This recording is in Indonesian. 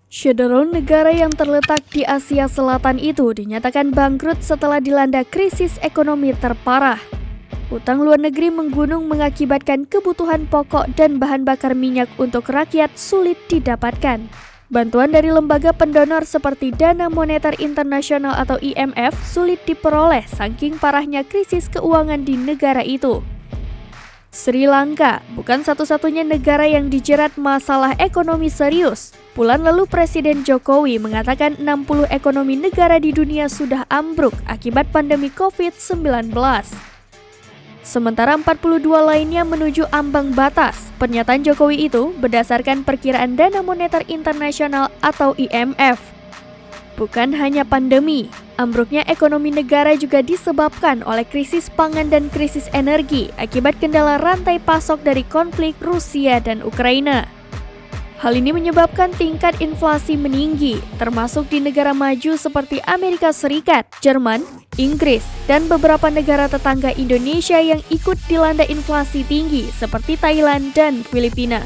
Seluruh negara yang terletak di Asia Selatan itu dinyatakan bangkrut setelah dilanda krisis ekonomi terparah. Utang luar negeri menggunung mengakibatkan kebutuhan pokok dan bahan bakar minyak untuk rakyat sulit didapatkan. Bantuan dari lembaga pendonor seperti Dana Moneter Internasional atau IMF sulit diperoleh saking parahnya krisis keuangan di negara itu. Sri Lanka bukan satu-satunya negara yang dijerat masalah ekonomi serius. Bulan lalu Presiden Jokowi mengatakan 60 ekonomi negara di dunia sudah ambruk akibat pandemi COVID-19. Sementara 42 lainnya menuju ambang batas. Pernyataan Jokowi itu berdasarkan perkiraan Dana Moneter Internasional atau IMF. Bukan hanya pandemi, ambruknya ekonomi negara juga disebabkan oleh krisis pangan dan krisis energi akibat kendala rantai pasok dari konflik Rusia dan Ukraina. Hal ini menyebabkan tingkat inflasi meninggi, termasuk di negara maju seperti Amerika Serikat, Jerman, Inggris, dan beberapa negara tetangga Indonesia yang ikut dilanda inflasi tinggi seperti Thailand dan Filipina.